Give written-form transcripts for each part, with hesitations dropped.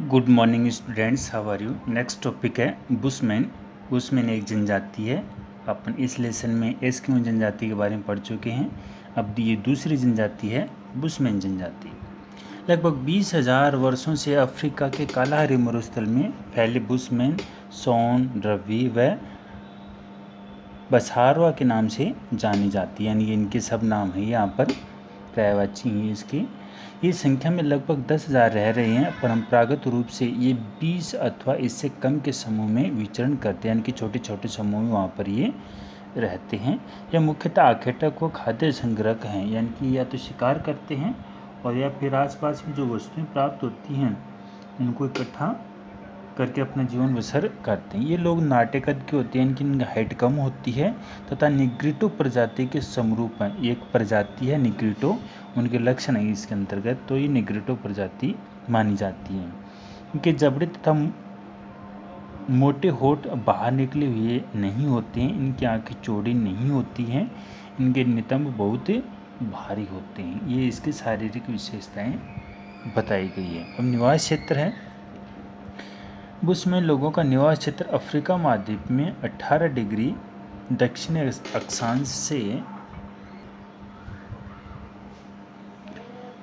Good morning students, how are you. Next topic है bushman. Bushman एक जनजाति है। अपन इस लेसन में एस्किमो जनजाति के बारे में पढ़ चुके हैं। अब ये दूसरी जनजाति है बुशमैन जनजाति। लगभग 20,000 वर्षों से अफ्रीका के कालाहारी मरुस्थल में फैले बुशमैन सोन, रवि व बसारवा के नाम से जानी जाती है। यानी इनके सब नाम हैं यहाँ पर, पर्यायवाची हैं इसकी। ये संख्या में लगभग 10,000 रह रहे हैं। परंपरागत रूप से ये 20 अथवा इससे कम के समूह में विचरण करते हैं, यानी कि छोटे छोटे समूह में वहाँ पर ये रहते हैं। यह मुख्यतः आखेटक व खाद्य संग्रहक हैं, यानी कि या तो शिकार करते हैं और या फिर आसपास में जो वस्तुएं प्राप्त होती हैं उनको इकट्ठा करके अपना जीवन बसर करते हैं। ये लोग नाटे कद के होते हैं, इनकी हाइट कम होती है तथा निग्रिटो प्रजाति के समरूप हैं। एक प्रजाति है निग्रिटो, उनके लक्षण है इसके अंतर्गत, तो ये निग्रिटो प्रजाति मानी जाती है। इनके जबड़े तथा मोटे होठ बाहर निकले हुए नहीं होते हैं। इनकी आंखें चौड़ी नहीं होती हैं। इनके नितंब बहुत भारी होते हैं। ये इसकी शारीरिक विशेषताएं बताई गई है। अब निवास क्षेत्र है। बुशमैन लोगों का निवास क्षेत्र अफ्रीका महाद्वीप में 18 डिग्री दक्षिण अक्षांश से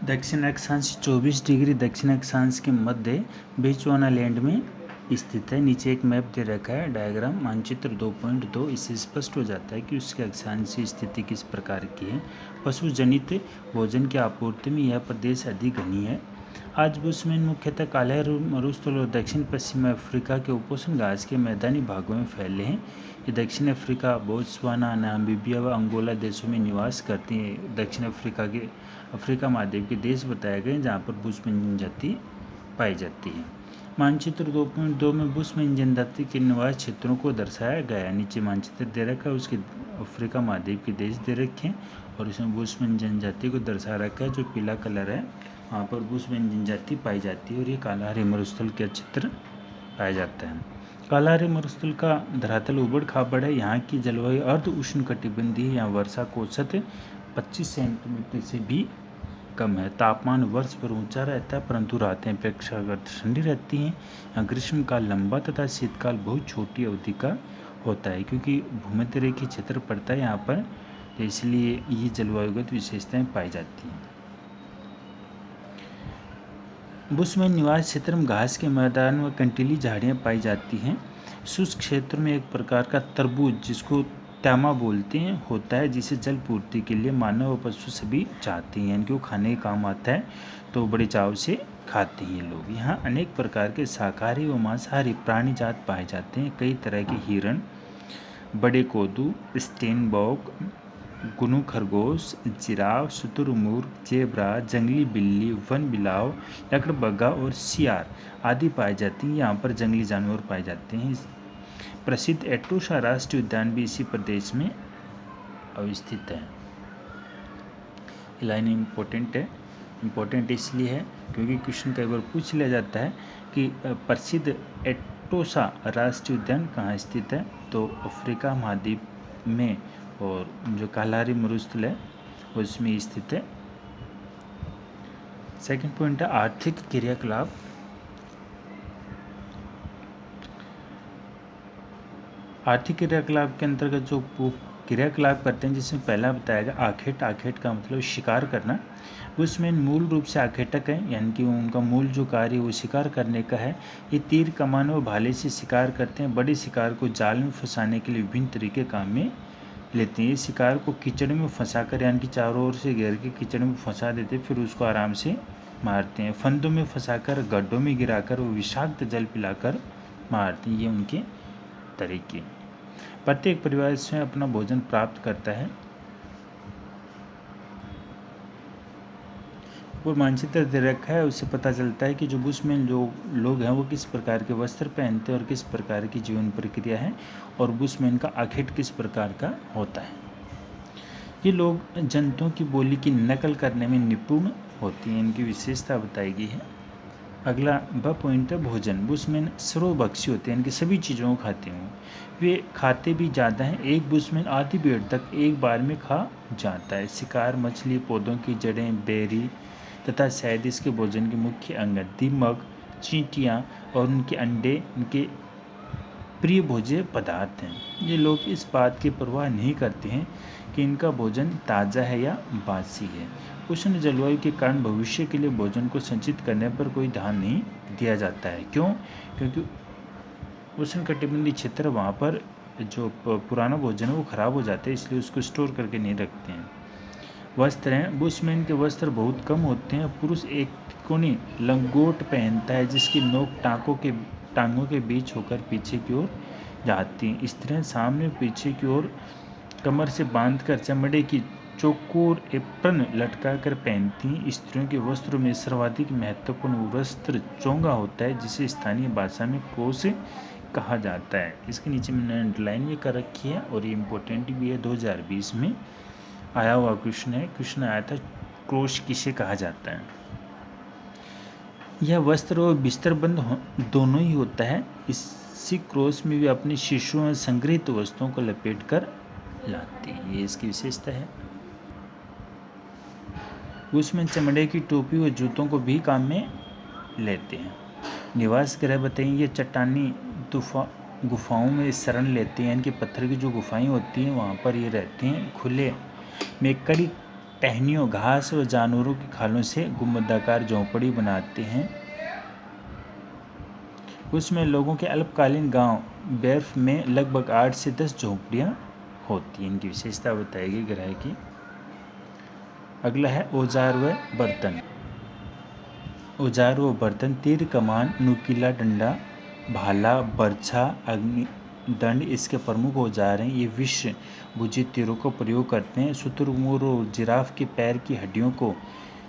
24 डिग्री दक्षिण अक्षांश के मध्य बेचुआनालैंड में स्थित है। नीचे एक मैप दे रखा है, डायग्राम मानचित्र 2.2। इससे स्पष्ट हो जाता है कि उसके अक्षांशीय स्थिति किस प्रकार की है। पशु जनित भोजन की आपूर्ति में यह प्रदेश अधिक घनी है। आज बुशमैन मुख्यतः कालाहारी मरुस्थल और दक्षिण पश्चिम अफ्रीका के उपोष्ण घास के मैदानी भागों में फैले हैं। ये दक्षिण अफ्रीका, बोत्सवाना, नामीबिया व अंगोला देशों में निवास करते हैं। दक्षिण अफ्रीका महाद्वीप के देश बताए गए जहाँ पर बुशमैन जनजाति पाई जाती है। मानचित्र 2.2 में बुशमैन जनजाति के निवास क्षेत्रों को दर्शाया गया है। नीचे मानचित्र दे रखा है, उसके अफ्रीका महाद्वीप के देश दे रखे हैं और इसमें बुशमैन जनजाति को दर्शा रखा है। जो पीला कलर है वहाँ पर बुशमैन जनजाति पाई जाती है और ये कालाहारी मरुस्थल के क्षेत्र पाया जाता है। कालाहारी मरुस्थल का धरातल उबड़ खाबड़ है। यहाँ की जलवायु अर्ध उष्णकटिबंधीय है। यहाँ वर्षा का औसत 25 सेंटीमीटर से भी कम है। तापमान वर्ष भर ऊंचा रहता है, परंतु रातें अपेक्षाकृत ठंडी रहती हैं। यहाँ ग्रीष्मकाल लंबा तथा शीतकाल बहुत छोटी अवधि का होता है, क्योंकि भूमध्य रेखीय क्षेत्र पड़ता है यहाँ पर, तो इसलिए ये जलवायुगत विशेषताएं पाई जाती हैं। बुशमैन निवास क्षेत्र में घास के मैदान व कंटीली झाड़ियाँ पाई जाती हैं। शुष्क क्षेत्र में एक प्रकार का तरबूज, जिसको त्यामा बोलते हैं, होता है, जिसे जल पूर्ति के लिए मानव व पशु सभी चाहते हैं, यानी कि वो खाने के काम आता है, तो बड़े चाव से खाते हैं लोग। यहाँ अनेक प्रकार के शाकाहारी व मांसाहारी प्राणी जात पाए जाते हैं। कई तरह के हिरण, बड़े कोदू, स्टेनबॉक, गुनु खरगोश, जिराफ, शुतुरमुर्ग, जेब्रा, जंगली बिल्ली, वन बिलाव, लकड़बग्गा और सियार आदि पाए जाती हैं। यहाँ पर जंगली जानवर पाए जाते हैं। प्रसिद्ध एटोसा राष्ट्रीय उद्यान भी इसी प्रदेश में अवस्थित है। लाइन इम्पोर्टेंट इसलिए है क्योंकि क्वेश्चन कई बार पूछ लिया जाता है कि प्रसिद्ध एटोसा राष्ट्रीय उद्यान कहाँ स्थित है, तो अफ्रीका महाद्वीप में, और जो कालाहारी मरुस्थल है उसमें स्थित है। सेकंड पॉइंट है आर्थिक क्रियाकलाप। आर्थिक क्रियाकलाप के अंतर्गत जो क्रियाकलाप करते हैं, जिसमें पहला बताया गया आखेट का मतलब शिकार करना। बुशमैन मूल रूप से आखेटक है, यानी कि उनका मूल जो कार्य वो शिकार करने का है। ये तीर, कमान व भाले से शिकार करते हैं। बड़े शिकार को जाल में फंसाने के लिए विभिन्न तरीके काम में लेते हैं। ये शिकार को कीचड़ में फंसाकर, यानी कि चारों ओर से घेर के कीचड़ में फंसा देते, फिर उसको आराम से मारते हैं। फंदों में फंसाकर, गड्ढों में गिराकर वो विषाक्त जल पिलाकर मारते हैं। ये उनके तरीके। प्रत्येक परिवार स्वयं अपना भोजन प्राप्त करता है। और मानचित्र दे रखा है, उससे पता चलता है कि जो बुशमैन लोग हैं वो किस प्रकार के वस्त्र पहनते हैं और किस प्रकार की जीवन प्रक्रिया है, और बुशमैन का आखेट किस प्रकार का होता है। ये लोग जंतुओं की बोली की नकल करने में निपुण होती हैं। इनकी विशेषता बताई गई है। अगला पॉइंट है भोजन। बुशमैन सर्वभक्षी होते हैं, इनकी सभी चीज़ों को खाते हैं। वे खाते भी ज़्यादा हैं। एक बुशमैन आधी पेड़ तक एक बार में खा जाता है। शिकार, मछली, पौधों की जड़ें, बेरी तथा शायद इसके भोजन के मुख्य अंग हैं। दीमक, चींटियाँ और उनके अंडे उनके प्रिय भोज्य पदार्थ हैं। ये लोग इस बात की परवाह नहीं करते हैं कि इनका भोजन ताज़ा है या बासी है। उष्ण जलवायु के कारण भविष्य के लिए भोजन को संचित करने पर कोई ध्यान नहीं दिया जाता है। क्यों? क्योंकि उष्णकटिबंधीय क्षेत्र, वहाँ पर जो पुराना भोजन है वो खराब हो जाता है, इसलिए उसको स्टोर करके नहीं रखते हैं। वस्त्र हैं, बुशमैन के वस्त्र बहुत कम होते हैं। पुरुष एक तिकोनी लंगोट पहनता है जिसकी नोक टांगों के बीच होकर पीछे की ओर जाती हैं। स्त्रियां सामने पीछे की ओर कमर से बांधकर चमड़े की चौकोर एप्रन लटकाकर पहनती हैं। स्त्रियों के वस्त्रों में सर्वाधिक महत्वपूर्ण वस्त्र चोंगा होता है, जिसे स्थानीय भाषा में क्रोश कहा जाता है। इसके नीचे मैंने अंडरलाइन भी कर रखी है और ये इम्पोर्टेंट भी है। 2020 में आया हुआ क्वेश्चन आया था, क्रोश किसे कहा जाता है। यह वस्त्र और बिस्तर बंद दोनों ही होता है। इसी क्रोश में भी अपने शिशुओं में संग्रहित वस्तुओं को लपेट कर लाती है। ये इसकी विशेषता है। उसमें चमड़े की टोपी और जूतों को भी काम में लेते हैं। निवास गृह बताइए, ये चट्टानी गुफाओं में शरण लेते हैं। इनके पत्थर की जो गुफाएं होती हैं वहाँ पर ये रहते हैं। खुले में कड़ी टहनियों, घास और जानवरों की खालों से गुंबदाकार झोंपड़ी बनाते हैं। उसमें लोगों के अल्पकालीन गांव बेर्फ में लगभग 8 से 10 झोंपड़ियाँ होती हैं। इनकी विशेषता बताएगी ग्रह की। अगला है औजार व बर्तन। औजार व बर्तन तीर कमान, नुकीला डंडा, भाला, बर्छा, अग्निदंड इसके प्रमुख औजार हैं। ये विष भुजी तीरों का प्रयोग करते हैं। शुतुरमुर्ग और जिराफ के पैर की हड्डियों को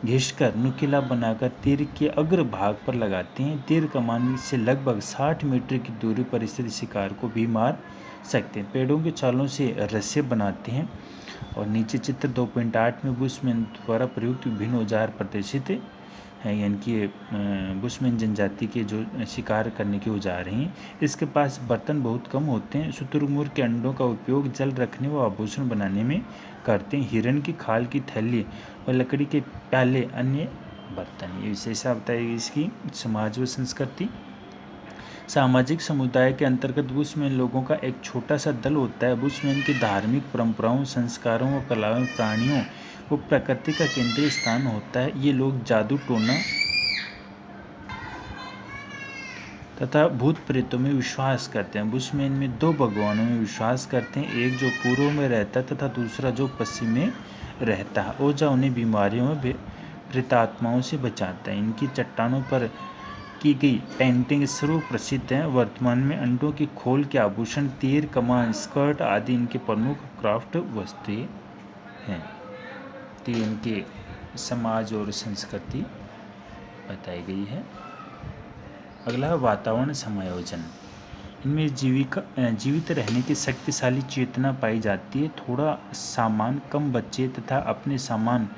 घिसकर नुकीला बनाकर तीर के अग्र भाग पर लगाते हैं। तीर कमान से लगभग 60 मीटर की दूरी पर स्थित शिकार को भी मार सकते हैं। पेड़ों के छालों से रस्से बनाते हैं। और नीचे चित्र 2.8 में बुशमैन द्वारा प्रयुक्त विभिन्न औजार प्रदर्शित हैं, यानी कि बुशमैन जनजाति के जो शिकार करने के औजार हैं। इसके पास बर्तन बहुत कम होते हैं। शुतुरमुर्ग के अंडों का उपयोग जल रखने व आभूषण बनाने में करते हैं। हिरन की खाल की थैली और लकड़ी के प्याले अन्य बर्तन। ये विशेषता बताएगी इसकी। समाज व संस्कृति। सामाजिक समुदाय के अंतर्गत बुशमैन लोगों का एक छोटा सा दल होता है। बुशमैन की धार्मिक परंपराओं, संस्कारों व कलाओं, प्राणियों वो प्रकृति का केंद्रीय स्थान होता है। ये लोग जादू टोना तथा भूत प्रेतों में विश्वास करते हैं। बुशमैन में 2 भगवानों में विश्वास करते हैं, एक जो पूर्व में रहता है तथा दूसरा जो पश्चिम में रहता है। ओझा उन्हें बीमारियों में प्रेतात्माओं से बचाता है। इनकी चट्टानों पर की गई पेंटिंग सर्व प्रसिद्ध है। वर्तमान में अंडों की खोल के आभूषण, तीर कमान, स्कर्ट आदि इनके प्रमुख क्राफ्ट वस्तुएं हैं। तो इनके समाज और संस्कृति बताई गई है। अगला है वातावरण समायोजन। इनमें जीवित रहने की शक्तिशाली चेतना पाई जाती है। थोड़ा सामान, कम बच्चे तथा अपने सामान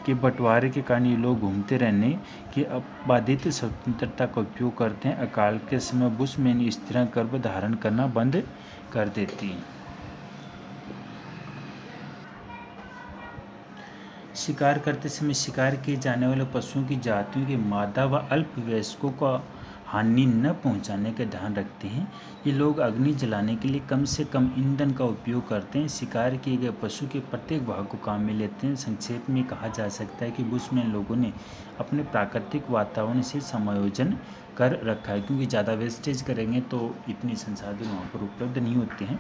के बंटवारे के कारण ये लोग घूमते रहने की अबाधित स्वतंत्रता का उपयोग करते हैं। अकाल के समय बुशमैन स्त्रियां गर्भ धारण करना बंद कर देती हैं। शिकार करते समय शिकार किए जाने वाले पशुओं की जातियों के मादा व अल्पवयस्कों का हानि न पहुंचाने का ध्यान रखते हैं। ये लोग अग्नि जलाने के लिए कम से कम ईंधन का उपयोग करते हैं। शिकार किए गए पशु के प्रत्येक भाग को काम में लेते हैं। संक्षेप में कहा जा सकता है कि बुशमैन लोगों ने अपने प्राकृतिक वातावरण से समायोजन कर रखा है, क्योंकि ज़्यादा वेस्टेज करेंगे तो इतनी संसाधन वहाँ पर उपलब्ध नहीं होते हैं।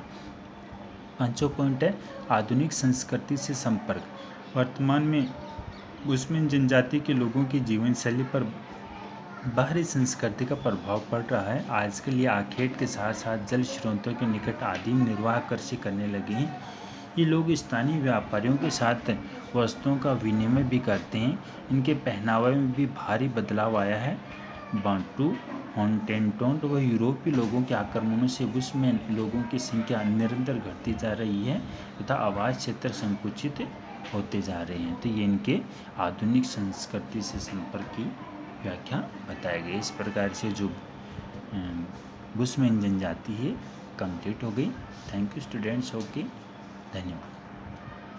5वां पॉइंट है आधुनिक संस्कृति से संपर्क। वर्तमान में बुशमैन जनजाति के लोगों की जीवन शैली पर बाहरी संस्कृति का प्रभाव पड़ रहा है। आजकल ये आखेट के साथ साथ जल स्रोतों के निकट आदिम निर्वाह कृषि करने लगे हैं। ये लोग स्थानीय व्यापारियों के साथ वस्तुओं का विनिमय भी करते हैं। इनके पहनावे में भी भारी बदलाव आया है। बांटू, हॉटेनटोट व यूरोपीय लोगों के आक्रमणों से बुशमैन लोगों की संख्या निरंतर घटती जा रही है तथा आवास क्षेत्र संकुचित होते जा रहे हैं। तो ये इनके आधुनिक संस्कृति से संपर्क की व्याख्या बताई गई। इस प्रकार से जो बुशमैन जनजाति है कंप्लीट हो गई। Thank you students. ओके, धन्यवाद।